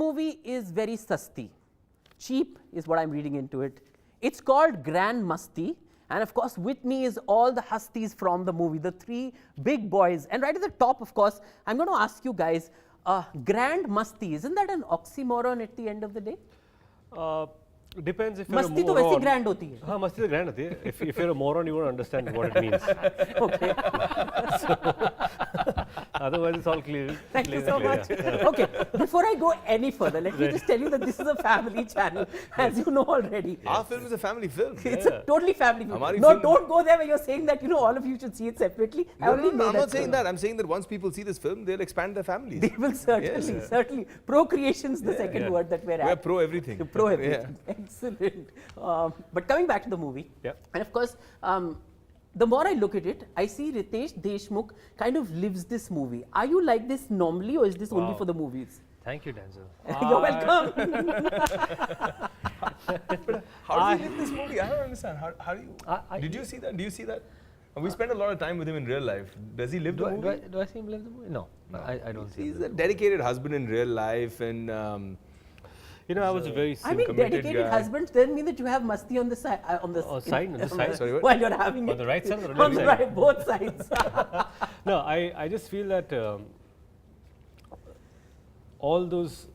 movie is very sasti. Cheap is what I'm reading into it. It's called Grand Masti. And of course, with me is all the Hastis from the movie, the three big boys. And right at the top, of course, I'm going to ask you guys, Grand Masti, isn't that an oxymoron at the end of the day? Depends if you're Masti a तो moron. वैसे grand होती है. हाँ, मस्ती तो grand होती है. If you're a moron, you won't understand what it means. Okay. Otherwise, it's all clear. Thank you clear, so clear, much. yeah. Okay, before I go any further, let me just tell you that this is a family channel, as you know already. Our film is a family film. It's a totally family film. Hamari No, film- don't go there where you're saying that, you know, all of you should see it separately. I already know I'm that. not saying that. I'm saying that once people see this film, they'll expand their families. They will certainly, Yes. certainly. Procreation's the second yeah. word that we're We're at. pro everything. Pro everything. Excellent. But coming back to the movie, Yeah. and of course, the more I look at it, I see Ritesh Deshmukh kind of lives this movie. Are you like this normally, or is this only Wow. for the movies? Thank you, Denzel. You're welcome. How do you live this movie? I don't understand. How do you? I- Did you see that? Do you see that? We spend a lot of time with him in real life. Does he live the movie? Do I see him live the movie? No, I don't see He's him. a dedicated husband in real life, and You know, I was a very I mean, committed dedicated guy. husbands doesn't mean that you have masti on the side. On the side, on the side? Sorry, what? While you're having On it. the right side or the On left the side? right, both sides. No, I just feel that all those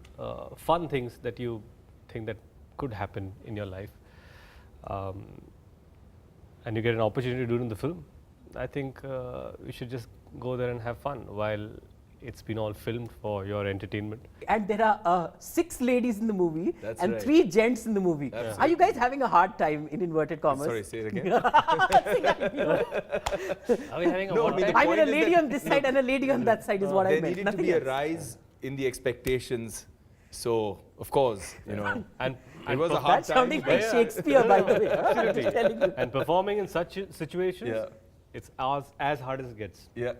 fun things that you think that could happen in your life, and you get an opportunity to do it in the film, I think we should just go there and have fun while it's been all filmed for your entertainment. And there are 6 ladies in the movie That's and right. 3 gents in the movie. Absolutely. Are you guys having a hard time in inverted commas? sorry, say it again. Are we having a No, what I mean, time? I mean, point a is lady that- on this side and a lady on that side is what I There meant. needed to Nothing be a else. rise in the expectations. So, of course, you know, And it was a hard That's sounding time. like Shakespeare, by the way. I'm just telling you. And performing in such situations, Yeah. it's as hard as it gets. Yeah.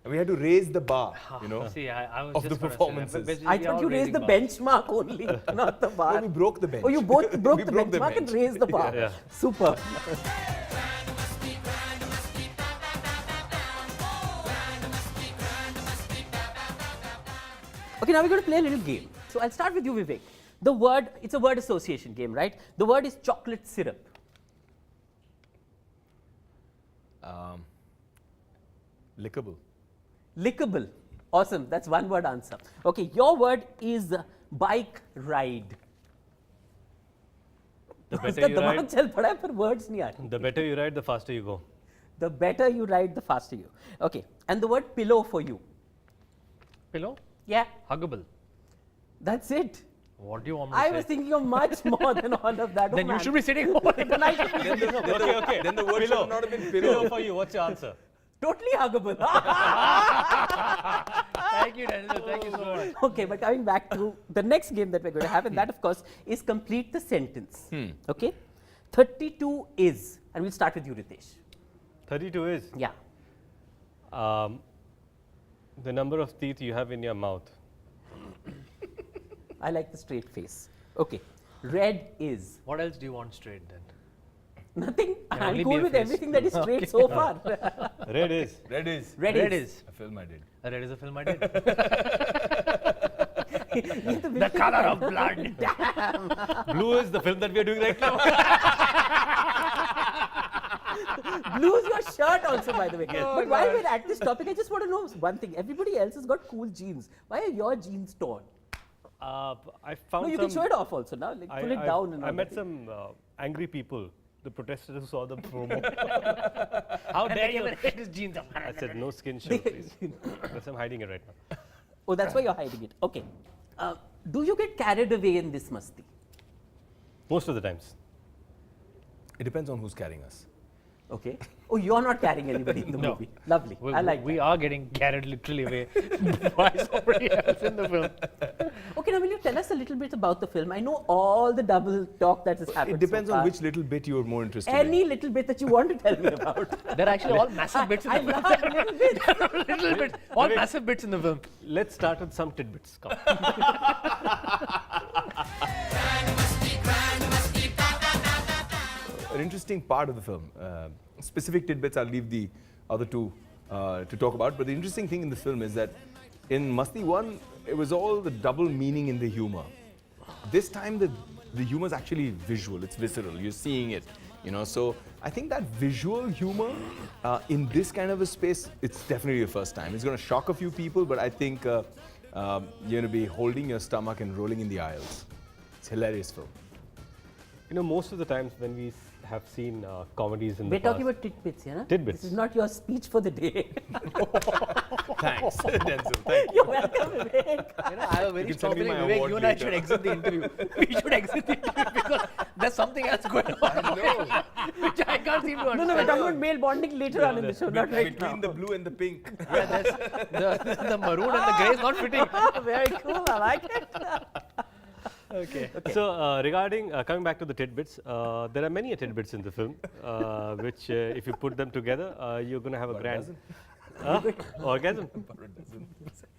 And we had to raise the bar, you know. See, I was Of just the gonna say that, performances. but I we thought are you raised raising the bars. benchmark only, not the bar. No, we broke the bench. Oh, you both broke We the broke the benchmark and bench. raised the bar. Yeah. Super. Okay, now we're going to play a little game. So I'll start with you, Vivek. The word, it's a word association game, right? The word is chocolate syrup. Lickable. Lickable. Awesome. That's one word answer. Okay, your word is bike ride. The उसका better you दिमाग ride, चल पड़ा है पर words नहीं आ रहे. the better you ride, the faster you go. The better you ride, the faster you. Okay, and the word pillow for you. Pillow? Yeah, Huggable. that's it. What do you want me to I say? was thinking of much more than all of that. Oh, Then you man. should be sitting over it. Then I should be sitting Okay. Then the word should Pillow. have not have been Pillow pillow. for you. What's your answer? totally huggable. Thank you, Denzel. Thank you so much. Okay, but coming back to the next game that we're going to have, and that, of course, is complete the sentence. Okay, 32 is, and we'll start with you, Ritesh. 32 is Yeah. the number of teeth you have in your mouth. I like the straight face. Okay, red is What else do you want straight then? nothing. Can I'm only cool be a with face. everything that is straight so far. Red is. Red is. Red Red is. is. A film I did. Red is a film I did. The Color of blood. Blue is the film that we are doing right now. Blue is your shirt also, by the way. But while we're at this topic, I just want to know one thing. Everybody else has got cool jeans. Why are your jeans torn? I found No, you some. can show it off also now. Like, pull it down. And I all met that. some angry people, the protesters who saw the promo. How dare you take his jeans off? I said, no skin show, please. Because I'm hiding it right now. Oh, that's why you're hiding it. Okay. Do you get carried away in this masti? Most of the times. It depends on who's carrying us. Okay. Oh, you're not carrying anybody in the No. movie. Lovely. I like We that. are getting carried literally away by somebody else in the film. Okay, now will you tell us a little bit about the film? I know all the double talk that has happened. It depends so on far. which little bit you're more interested Any little bit that you want to tell me about. They're actually all massive bits in I the film. love little bits. Little bit, all massive bits in the film. Let's start with some tidbits. Come. An interesting part of the film. Specific tidbits I'll leave the other two to talk about. But the interesting thing in the film is that In Masti 1, it was all the double meaning in the humor. This time, the humor is actually visual, it's visceral, you're seeing it, you know. So I think that visual humor in this kind of a space, it's definitely the first time. It's going to shock a few people, but I think you're going to be holding your stomach and rolling in the aisles. It's a hilarious film. You know, most of the times when we have seen comedies in We're the past. talking about tidbits, yeah? Tidbits. This is not your speech for the day. Thanks, Denzel. Thank you. You're welcome, Vivek. You know, I have a very You can strong send me feeling, my Vivek, award you and I later. should exit the interview. We should exit the interview because there's something else going on. Which I can't seem to No, understand. no, we're talking about male bonding later on in the show, not right Between now. the blue and the pink. Yeah, there's the maroon and the grey is not fitting. Very cool, I like it. Okay. So regarding coming back to the tidbits, there are many tidbits in the film, which if you put them together, you're going to have a grand orgasm.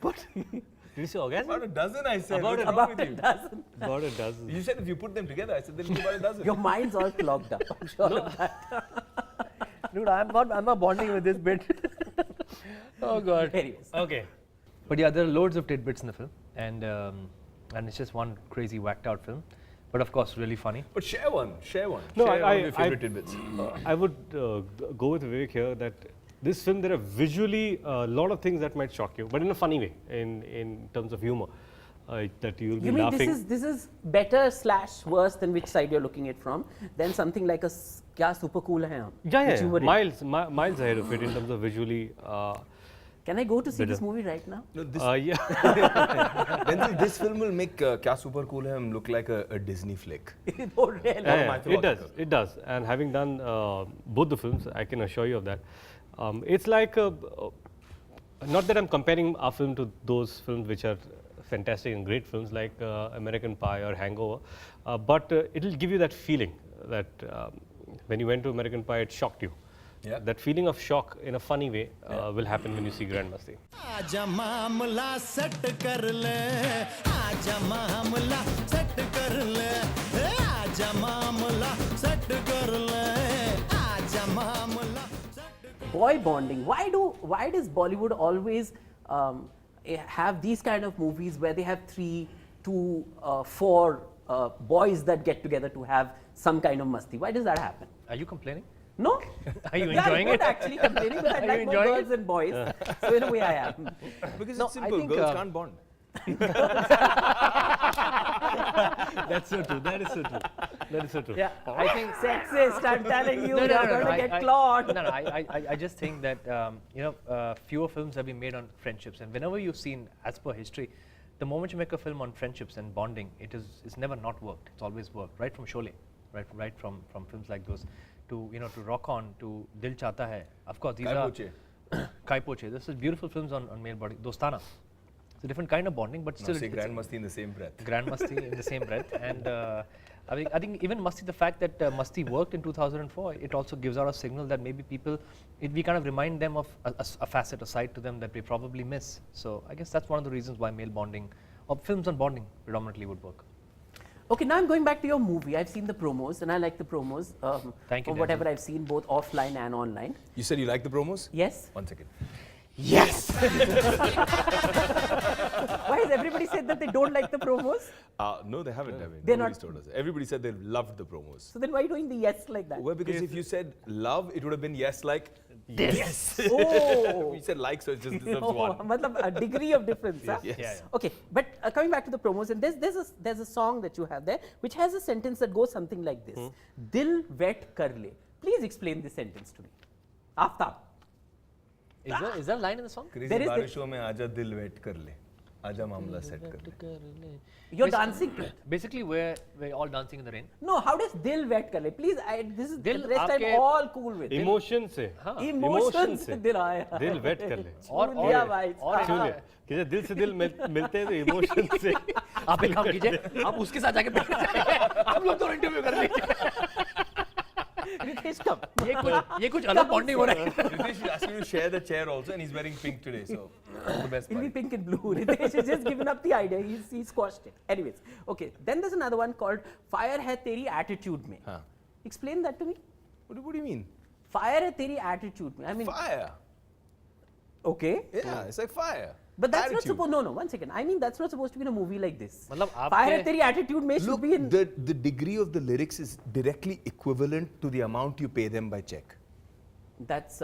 What? Did you say orgasm? About a dozen, I said. About What's a- wrong About with a you? dozen. About a dozen. You said if you put them together, I said there'll be about a dozen. Your mind's all clogged up, I'm sure of that. Dude, I'm not bonding with this bit. Oh God. Anyways. Okay. But yeah, there are loads of tidbits in the film, and it's just one crazy whacked out film, but of course really funny. But share one. Share one. No, share I- one of your I- favorite tidbits. I would go with Vivek here that this film, there are visually a lot of things that might shock you, but in a funny way, in terms of humor, that you'll be You mean laughing. this is better / worse than which side you're looking at from than something like a kya super cool hai hum, Yeah, which you were yeah, in. miles ahead of it in terms of visually. Can I go to see Better. this movie right now? No, this, Yeah. Denzel, this film will make Kya Super Cool Hai Hum look like a Disney flick. Oh, really? Yeah, mythological. it does. And having done both the films, I can assure you of that. It's like, not that I'm comparing our film to those films which are fantastic and great films like American Pie or Hangover, but it'll give you that feeling that when you went to American Pie, it shocked you. Yeah. That feeling of shock in a funny way will happen when you see Grand Masti. आजा मामला set कर ले आजा मामला set कर ले आजा मामला सेट कर ले आजा मामला Boy bonding. Why does Bollywood always have these kind of movies where they have 3 to 4 boys that get together to have some kind of masti? Why does that happen? Are you complaining? No? Are you Yeah, enjoying I'm it? not actually complaining, but I Are you like both enjoying girls and boys. So in a way I am. Because No, it's I simple. think, Girls can't bond. That's so true. That is so true. That is so true. Yeah, I think. Sexist, I'm telling you, No, you're going to get clawed. No, I just think that fewer films have been made on friendships, and whenever you've seen, as per history, the moment you make a film on friendships and bonding, it's never not worked. It's always worked. Right from Sholay, right from films like those, to to Rock On, to Dil Chahta Hai. Of course, these Kai are Poche. Kai Poche. This is beautiful films on male body. Dostana. It's a different kind of bonding, but Now still say it's Grand Masti in the same breath. Grand Masti in the same breath. And I think even Masti, the fact that Masti worked in 2004, it also gives out a signal that maybe people, we kind of remind them of a facet, a side to them that we probably miss. So I guess that's one of the reasons why male bonding, or films on bonding predominantly would work. Okay, now I'm going back to your movie. I've seen the promos and I like the promos. Thank you, from whatever Denzel. I've seen, both offline and online. You said you like the promos? Yes? 1 second. Yes! Why has everybody said that they don't like the promos? No, they haven't. I mean, They're nobody's not- told us. Everybody said they loved the promos. So then why are you doing the yes like that? Well, because if you said love, it would have been yes like Yes! Oh! we said like, so it just deserves Oh, one. matlab a degree of difference, huh? Yes. Yeah. Okay, but coming back to the promos, and there's a song that you have there which has a sentence that goes something like this: "Dil wet kar le." Please explain this sentence to me. Aftab. Is there a line in the song? Crazy There is the- बारिशों में आजा दिल wait कर ले, आजा मामला set कर ले. You're dancing to it. Basically, we're all dancing in the rain. No, how does dil wet kar le? Please, this is Dil the rest I'm aapke- all cool with. Emotion से. Emotions से. से दिल आया. दिल wet कर ले. छू लिया भाई. छू लिया. किसी दिल से दिल मिलते हैं तो इमोशन से. आप एक काम कीजिए, आप उसके साथ जाके बैठ जाइए। हम लोग दोनों इंटरव्यू कर लीजिए। Ritesh, come. ये कुछ अलग बॉन्डिंग हो रहा है। Ritesh is asking you to share the chair also, and he's wearing pink today, so that's the best It'll be part. pink and blue. Ritesh has just given up the idea. He squashed it. Anyways, okay. Then there's another one called "Fire hai teri attitude mein." Huh. Explain that to me. What do you mean? Fire hai teri attitude mein. I mean, Fire. okay. Yeah, it's like fire. But that's not attitude. supposed. No, no. One second. I mean, that's not supposed to be in a movie like this. मतलब Fire आपके- Teri attitude may should Look, be in. the degree of the lyrics is directly equivalent to the amount you pay them by check. That's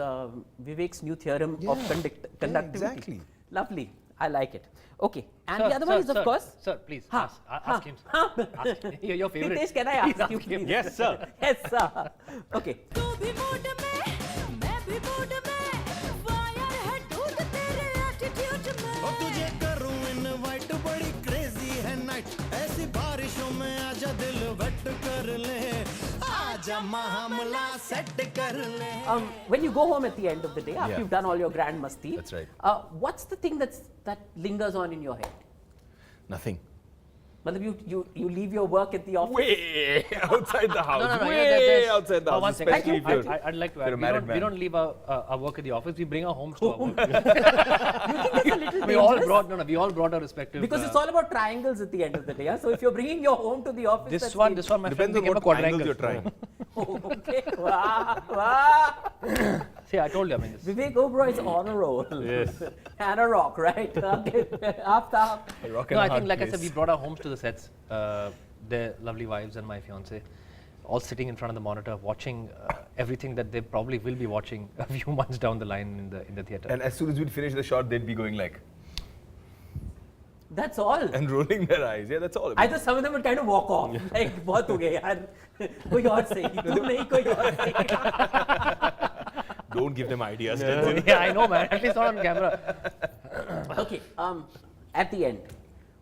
Vivek's new theorem of Yeah. conductivity. exactly. Lovely. I like it. Okay. And Sir, the other sir, one is, of sir, course. Sir, please Huh, ask him. Sir. huh. Ask him. Your favorite. Hitesh, can I Please ask you, him. please? Yes, sir. Yes, sir. Okay. तू भी mood में मैं भी mood में fire है दूध तेरे attitude में ओ तुझे करूं इनवाइट बड़ी क्रेजी है नाइट ऐसी बारिशों में आजा दिल वेट कर ले आजा मामला सेट कर ले When you go home at the end of the day, after Yeah. you've done all your grand masti, That's right. What's the thing that lingers on in your head? Nothing. Matlab you leave your work at the office. Way outside the house. No, no, no. Way there's- outside the house. One second. especially if you're- I'd like to if add. you're a married We man. don't leave our work at the office. We bring our homes to our work. You think that's a little we all dangerous? brought we all brought our respective. Because it's all about triangles at the end of the day. Yeah? So if you're bringing your home to the office, this that's one, the- this one, my friend Depends on became a what angles quadrangle. you're trying. Oh, okay. Wow, wow. See, I told you. I mean, this. Vivek Oberoi is on a roll. Yes. And a rock, right? Okay. After. No, I think, like I said, we brought our homes to the sets. Their lovely wives and my fiance, all sitting in front of the monitor, watching everything that they probably will be watching a few months down the line in the theater. And as soon as we'd finish the shot, they'd be going like, That's all. and rolling their eyes. Yeah, that's all. I thought some of them would kind of walk off. Like, बहुत हो गए यार. कोई और सही. तू नहीं कोई और सही. Don't give them ideas. yeah, I know, man. At least not on camera. Okay. At the end,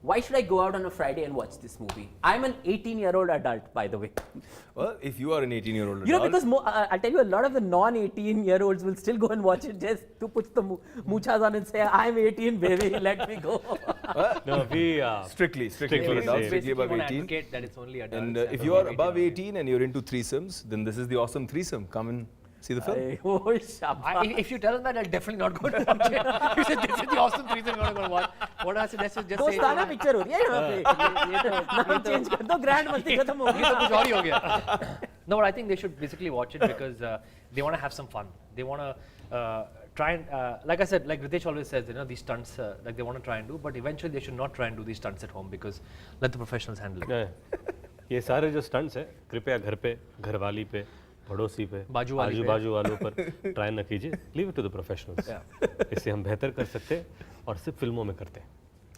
why should I go out on a Friday and watch this movie? I'm an 18-year-old adult, by the way. Well, if you are an 18-year-old adult, You know, because I'll tell you, a lot of the non-18-year-olds will still go and watch it just to put the muchas on and say, I'm 18, baby, let me go. No, we strictly Strictly for adults, same. strictly above want to 18. advocate that it's only adults. And if you are above 18 and you're into threesomes, then this is the awesome threesome. Come and see the film. Oh, shabba. If you tell them that, I'll definitely not go to watch it. You said this is the awesome threesome you're going to watch. What I suggest is just say. दोस्ताना picture हो रही है यहाँ पे. नाम change कर दो, grand मस्ती खत्म हो ये तो कुछ गया. और ही हो गया. No, but I think they should basically watch it because they want to have some fun. They want to try and, like I said, like Ritesh always says, you know, these stunts, like they want to try and do, but eventually they should not try and do these stunts at home because let the professionals handle it. ये सारे जो stunts हैं कृपया घर पे घरवाली पे पड़ोसी पे बाजू वाली आजू पे। बाजू वालों पर ट्राई न कीजिए leave it to the professionals इससे हम बेहतर कर सकते हैं और सिर्फ फिल्मों में करते हैं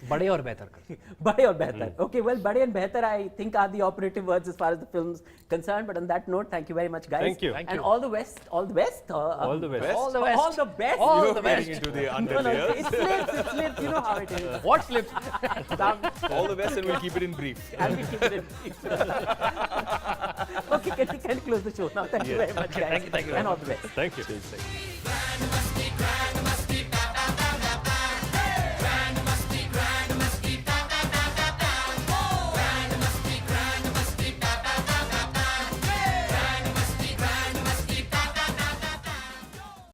बड़े और बेहतर कर. बड़े और बेहतर. Okay, well, बड़े and बेहतर I think are the operative words as far as the film's concerned. But on that note, thank you very much, guys. Thank you. Thank And you. all the best. All the best. All the best. All the best. All the best. All You're the best. getting into the No, no, underlayers. it slips. It slips. You know how it is. What slips? All the best, and we'll keep it in brief. And we keep it in. Okay, can we close the show now? Thank you very much, guys. Thank you very And all the best. Thank you.